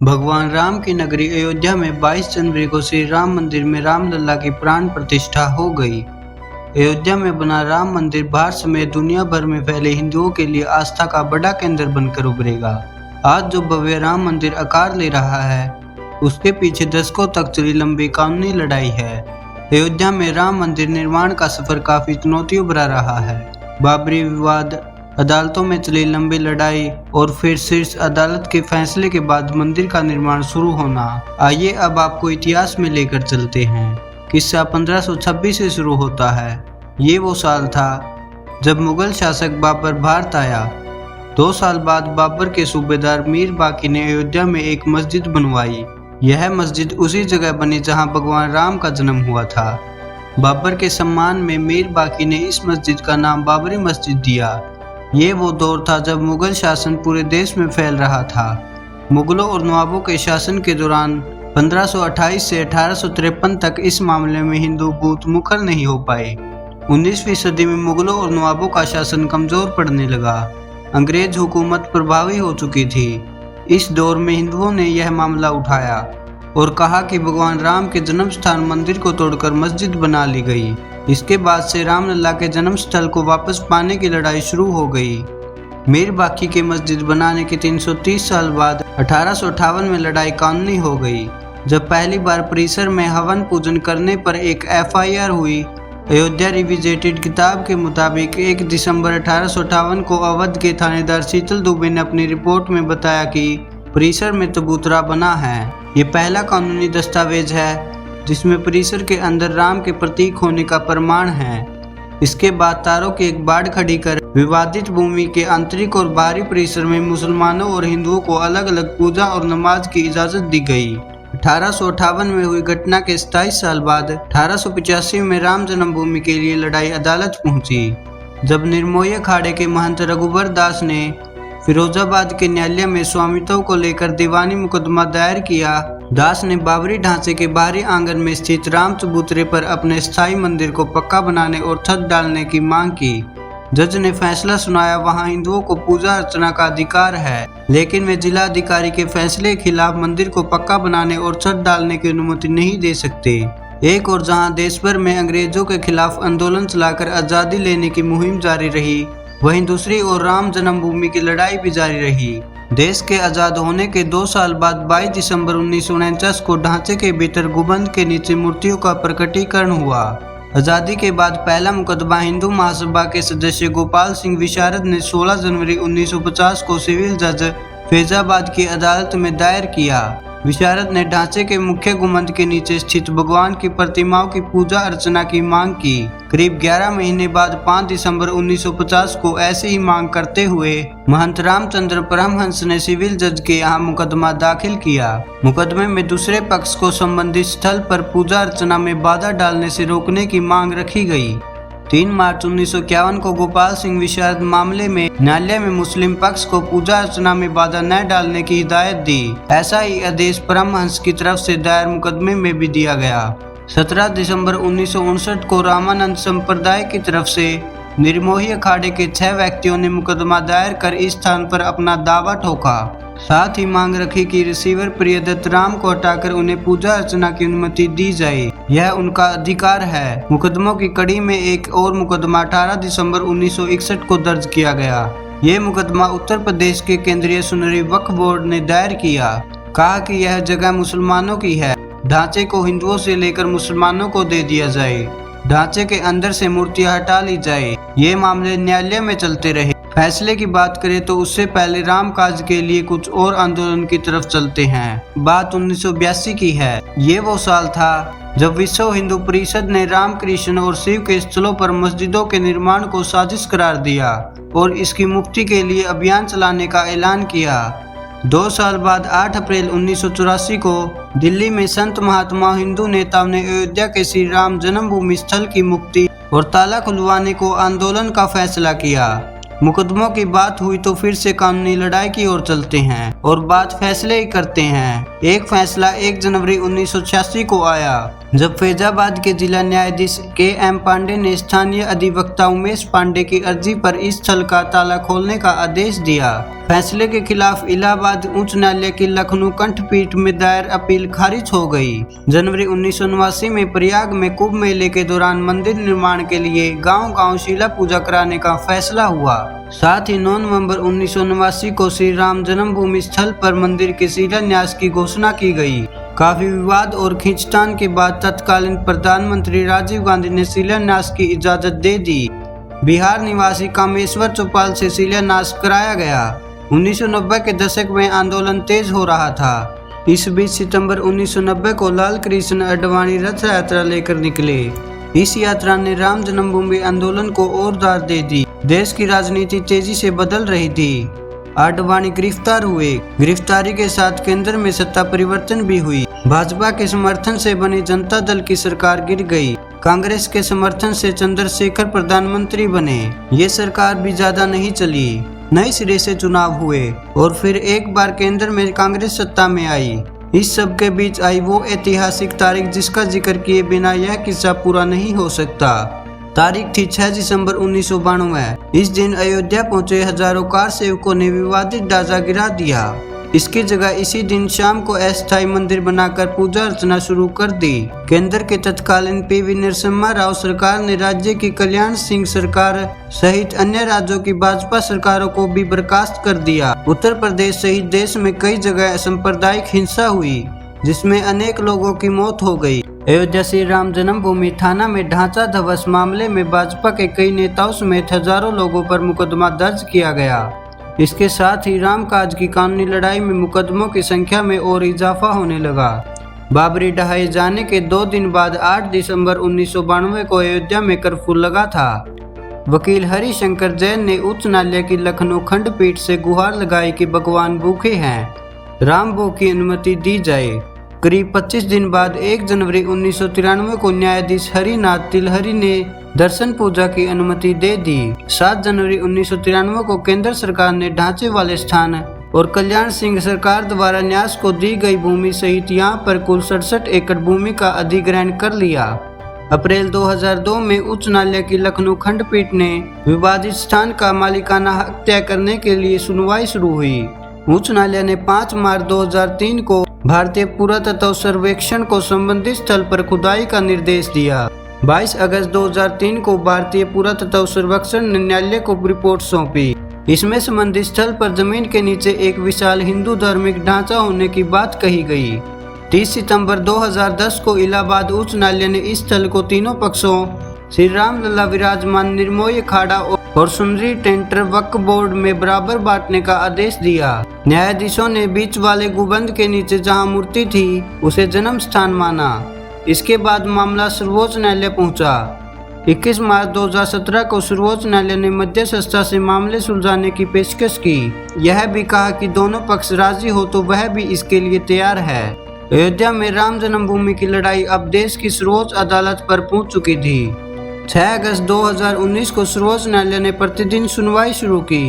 भगवान राम की नगरी अयोध्या में 22 जनवरी को श्री राम मंदिर में रामलला की प्राण प्रतिष्ठा हो गई। अयोध्या में बना राम मंदिर भारत समेत दुनिया भर में फैले हिंदुओं के लिए आस्था का बड़ा केंद्र बनकर उभरेगा। आज जो भव्य राम मंदिर आकार ले रहा है, उसके पीछे दशकों तक चली लंबी कानूनी लड़ाई है। अयोध्या में राम मंदिर निर्माण का सफर काफी चुनौतियों भरा रहा है। बाबरी विवाद, अदालतों में चली लंबी लड़ाई और फिर शीर्ष अदालत के फैसले के बाद मंदिर का निर्माण शुरू होना। आइए अब आपको इतिहास में लेकर चलते हैं। किस्सा 1526 से शुरू होता है। ये वो साल था जब मुगल शासक बाबर भारत आया। 2 साल बाद बाबर के सूबेदार मीर बाकी ने अयोध्या में एक मस्जिद बनवाई। यह मस्जिद उसी जगह बनी जहां भगवान राम का जन्म हुआ था। बाबर के सम्मान में मीर बाकी ने इस मस्जिद का नाम बाबरी मस्जिद दिया। ये वो दौर था जब मुगल शासन पूरे देश में फैल रहा था। मुगलों और नवाबों के शासन के दौरान 1528 से 1853 तक इस मामले में हिंदू बूथ मुखर नहीं हो पाए। 19वीं सदी में मुगलों और नवाबों का शासन कमजोर पड़ने लगा। अंग्रेज हुकूमत प्रभावी हो चुकी थी। इस दौर में हिंदुओं ने यह मामला उठाया और कहा कि भगवान राम के जन्म स्थान मंदिर को तोड़कर मस्जिद बना ली गई। इसके बाद से रामलला के जन्म स्थल को वापस पाने की लड़ाई शुरू हो गई। मीर बाकी के मस्जिद बनाने के 330 साल बाद 1858 में लड़ाई कानूनी हो गई, जब पहली बार परिसर में हवन पूजन करने पर एक FIR हुई। अयोध्या रिविजिटेड किताब के मुताबिक 1 दिसंबर 1858 को अवध के थानेदार शीतल दुबे ने अपनी रिपोर्ट में बताया कि परिसर में चबूतरा बना है। ये पहला कानूनी दस्तावेज है जिसमें परिसर के अंदर राम के प्रतीक होने का प्रमाण है। इसके बाद तारों की एक बाड़ खड़ी कर विवादित भूमि के आंतरिक और बाहरी परिसर में मुसलमानों और हिंदुओं को अलग अलग पूजा और नमाज की इजाजत दी गई। 1858 में हुई घटना के 27 साल बाद 1885 में राम जन्मभूमि के लिए लड़ाई अदालत पहुंची, जब निर्मोही अखाड़े के महंत रघुबर दास ने फिरोजाबाद के न्यायालय में स्वामित्व को लेकर दीवानी मुकदमा दायर किया। दास ने बाबरी ढांचे के बाहरी आंगन में स्थित राम चबूतरे पर अपने स्थायी मंदिर को पक्का बनाने और छत डालने की मांग की। जज ने फैसला सुनाया, वहां हिंदुओं को पूजा अर्चना का अधिकार है, लेकिन वे जिला अधिकारी के फैसले के खिलाफ मंदिर को पक्का बनाने और छत डालने की अनुमति नहीं दे सकते। एक और जहां देश भर में अंग्रेजों के खिलाफ आंदोलन चलाकर आजादी लेने की मुहिम जारी रही, वहीं दूसरी ओर राम जन्मभूमि की लड़ाई भी जारी रही। देश के आज़ाद होने के 2 साल बाद 22 दिसंबर 1949 को ढांचे के भीतर गुंबद के नीचे मूर्तियों का प्रकटीकरण हुआ। आज़ादी के बाद पहला मुकदमा हिंदू महासभा के सदस्य गोपाल सिंह विशारद ने 16 जनवरी 1950 को सिविल जज फैजाबाद की अदालत में दायर किया। विशारद ने ढांचे के मुख्य गुंबद के नीचे स्थित भगवान की प्रतिमाओं की पूजा अर्चना की मांग की। करीब 11 महीने बाद 5 दिसंबर 1950 को ऐसी ही मांग करते हुए महंत रामचंद्र परमहंस ने सिविल जज के यहाँ मुकदमा दाखिल किया। मुकदमे में दूसरे पक्ष को संबंधित स्थल पर पूजा अर्चना में बाधा डालने से रोकने की मांग रखी गई। 3 मार्च 1951 को गोपाल सिंह विशारद मामले में न्यायालय में मुस्लिम पक्ष को पूजा अर्चना में बाधा न डालने की हिदायत दी। ऐसा ही आदेश परमहंस की तरफ से दायर मुकदमे में भी दिया गया। 17 दिसंबर 1959 को रामानंद संप्रदाय की तरफ से निर्मोही अखाड़े के 6 व्यक्तियों ने मुकदमा दायर कर इस स्थान पर अपना दावा ठोका। साथ ही मांग रखी कि रिसीवर प्रियदत्त राम को हटाकर उन्हें पूजा अर्चना की अनुमति दी जाए, यह उनका अधिकार है। मुकदमों की कड़ी में एक और मुकदमा 18 दिसंबर 1961 को दर्ज किया गया। ये मुकदमा उत्तर प्रदेश के केंद्रीय सुनहरी वक्फ बोर्ड ने दायर किया। कहा कि यह जगह मुसलमानों की है, ढांचे को हिंदुओं से लेकर मुसलमानों को दे दिया जाए, ढांचे के अंदर से मूर्तियां हटा ली जाए। ये मामले न्यायालय में चलते रहे। फैसले की बात करें तो उससे पहले राम काज के लिए कुछ और आंदोलन की तरफ चलते हैं। बात 1982 की है। ये वो साल था जब विश्व हिंदू परिषद ने राम, कृष्ण और शिव के स्थलों पर मस्जिदों के निर्माण को साजिश करार दिया और इसकी मुक्ति के लिए अभियान चलाने का ऐलान किया। 2 साल बाद 8 अप्रैल 1984 को दिल्ली में संत महात्मा हिंदू नेताओं ने अयोध्या के श्री राम जन्मभूमि स्थल की मुक्ति और ताला खुलवाने को आंदोलन का फैसला किया। मुकदमों की बात हुई तो फिर से कानूनी लड़ाई की ओर चलते हैं और बात फैसले ही करते हैं। एक फैसला 1 जनवरी 1986 को आया, जब फैजाबाद के जिला न्यायाधीश KM पांडे ने स्थानीय अधिवक्ता उमेश पांडे की अर्जी पर इस स्थल का ताला खोलने का आदेश दिया। फैसले के खिलाफ इलाहाबाद उच्च न्यायालय की लखनऊ खंडपीठ में दायर अपील खारिज हो गई। जनवरी 1989 में प्रयाग में कुंभ मेले के दौरान मंदिर निर्माण के लिए गांव-गांव शिला पूजा कराने का फैसला हुआ। साथ ही 9 नवंबर 1989 को श्री राम जन्मभूमि स्थल पर मंदिर के शिलान्यास की घोषणा की गई। काफी विवाद और खींचतान के बाद तत्कालीन प्रधानमंत्री राजीव गांधी ने शिलान्यास की इजाजत दे दी। बिहार निवासी कामेश्वर चौपाल से शिलान्यास कराया गया। 1990 के दशक में आंदोलन तेज हो रहा था। इस बीच सितंबर 1990 को लाल कृष्ण आडवाणी रथ यात्रा लेकर निकले। इस यात्रा ने राम जन्मभूमि आंदोलन को और दार दे दी। देश की राजनीति तेजी से बदल रही थी। आडवाणी गिरफ्तार हुए। गिरफ्तारी के साथ केंद्र में सत्ता परिवर्तन भी हुई। भाजपा के समर्थन से बनी जनता दल की सरकार गिर गई। कांग्रेस के समर्थन से चंद्रशेखर प्रधानमंत्री बने। ये सरकार भी ज्यादा नहीं चली। नए सिरे से चुनाव हुए और फिर एक बार केंद्र में कांग्रेस सत्ता में आई। इस सब के बीच आई वो ऐतिहासिक तारीख जिसका जिक्र किए बिना यह किस्सा पूरा नहीं हो सकता। तारीख थी 6 दिसंबर 1992। इस दिन अयोध्या पहुंचे हजारों कार सेवकों ने विवादित ढांचा गिरा दिया। इसकी जगह इसी दिन शाम को अस्थायी मंदिर बनाकर पूजा अर्चना शुरू कर दी। केंद्र के तत्कालीन पीवी नरसिम्हा राव सरकार ने राज्य की कल्याण सिंह सरकार सहित अन्य राज्यों की भाजपा सरकारों को भी बर्खास्त कर दिया। उत्तर प्रदेश सहित देश में कई जगह सांप्रदायिक हिंसा हुई, जिसमें अनेक लोगों की मौत हो गई। अयोध्या श्री राम जन्मभूमि थाना में ढांचा ध्वंस मामले में भाजपा के कई नेताओं समेत हजारों लोगों पर मुकदमा दर्ज किया गया। इसके साथ ही रामकाज की कानूनी लड़ाई में मुकदमों की संख्या में और इजाफा होने लगा। बाबरी ढहाए जाने के 2 दिन बाद 8 दिसंबर 1992 को अयोध्या में कर्फ्यू लगा था। वकील हरिशंकर जैन ने उच्च न्यायालय की लखनऊ खंडपीठ से गुहार लगाई कि भगवान भूखे हैं, राम भोग की अनुमति दी जाए। करीब 25 दिन बाद 1 जनवरी 1993 को न्यायाधीश हरिनाथ तिलहरी ने दर्शन पूजा की अनुमति दे दी। 7 जनवरी 1993 को केंद्र सरकार ने ढांचे वाले स्थान और कल्याण सिंह सरकार द्वारा न्यास को दी गई भूमि सहित यहां पर कुल 67 एकड़ भूमि का अधिग्रहण कर लिया। अप्रैल 2002 में उच्च न्यायालय की लखनऊ खंडपीठ ने विवादित स्थान का मालिकाना हक तय करने के लिए सुनवाई शुरू हुई। उच्च न्यायालय ने 5 मार्च 2003 को भारतीय पुरातत्व सर्वेक्षण को संबंधित स्थल पर खुदाई का निर्देश दिया। 22 अगस्त 2003 को भारतीय पुरातत्व सर्वेक्षण ने न्यायालय को रिपोर्ट सौंपी। इसमें संबंधित स्थल पर जमीन के नीचे एक विशाल हिंदू धार्मिक ढांचा होने की बात कही गई। 30 सितंबर 2010 को इलाहाबाद उच्च न्यायालय ने इस स्थल को तीनों पक्षों श्री राम लला विराजमान निर्मोही अखाड़ा और सुंदरी टेंटर वक्फ बोर्ड में बराबर बांटने का आदेश दिया। न्यायाधीशों ने बीच वाले गुंबद के नीचे जहां मूर्ति थी उसे जन्म स्थान माना। इसके बाद मामला सर्वोच्च न्यायालय पहुंचा। 21 मार्च 2017 को सर्वोच्च न्यायालय ने मध्यस्थता से मामले सुलझाने की पेशकश की। यह भी कहा कि दोनों पक्ष राजी हो तो वह भी इसके लिए तैयार है। अयोध्या में राम जन्मभूमि की लड़ाई अब देश की सर्वोच्च अदालत पर पहुंच चुकी थी। 6 अगस्त 2019 को सर्वोच्च न्यायालय ने प्रतिदिन सुनवाई शुरू की।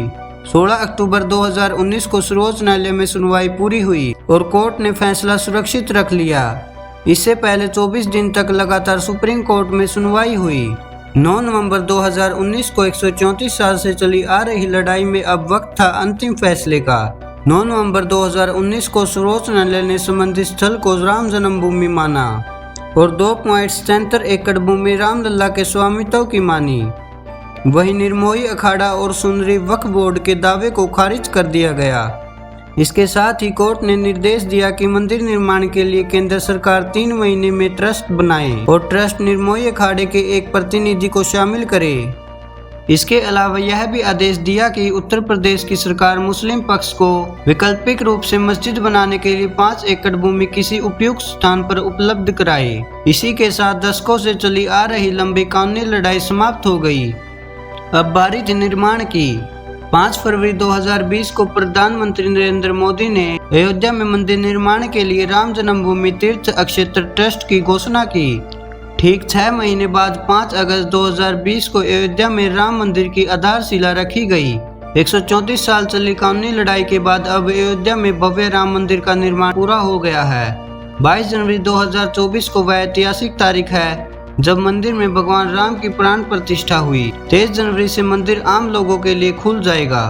16 अक्टूबर 2019 को सर्वोच्च न्यायालय में सुनवाई पूरी हुई और कोर्ट ने फैसला सुरक्षित रख लिया। इससे पहले 24 दिन तक लगातार सुप्रीम कोर्ट में सुनवाई हुई। 9 नवंबर 2019 को 134 साल से चली आ रही लड़ाई में अब वक्त था अंतिम फैसले का। 9 नवंबर 2019 को सर्वोच्च न्यायालय ने संबंधित स्थल को राम जन्मभूमि माना और 2.77 एकड़ भूमि रामलला के स्वामित्व की मानी। वहीं निर्मोही अखाड़ा और सुंदरी वक्फ बोर्ड के दावे को खारिज कर दिया गया। इसके साथ ही कोर्ट ने निर्देश दिया कि मंदिर निर्माण के लिए केंद्र सरकार 3 महीने में ट्रस्ट बनाए और ट्रस्ट निर्मोही अखाड़े के एक प्रतिनिधि को शामिल करे। इसके अलावा यह भी आदेश दिया कि उत्तर प्रदेश की सरकार मुस्लिम पक्ष को वैकल्पिक रूप से मस्जिद बनाने के लिए 5 एकड़ भूमि किसी उपयुक्त स्थान पर उपलब्ध कराए। इसी के साथ दशकों से चली आ रही लंबी कानूनी लड़ाई समाप्त हो गई। अब बारी थी निर्माण की। 5 फरवरी 2020 को प्रधानमंत्री नरेंद्र मोदी ने अयोध्या में मंदिर निर्माण के लिए राम जन्मभूमि तीर्थ क्षेत्र ट्रस्ट की घोषणा की। ठीक 6 महीने बाद 5 अगस्त 2020 को अयोध्या में राम मंदिर की आधारशिला रखी गई। 134 साल चली कानूनी लड़ाई के बाद अब अयोध्या में भव्य राम मंदिर का निर्माण पूरा हो गया है। 22 जनवरी 2024 को वह ऐतिहासिक तारीख है जब मंदिर में भगवान राम की प्राण प्रतिष्ठा हुई। 23 जनवरी से मंदिर आम लोगों के लिए खुल जाएगा।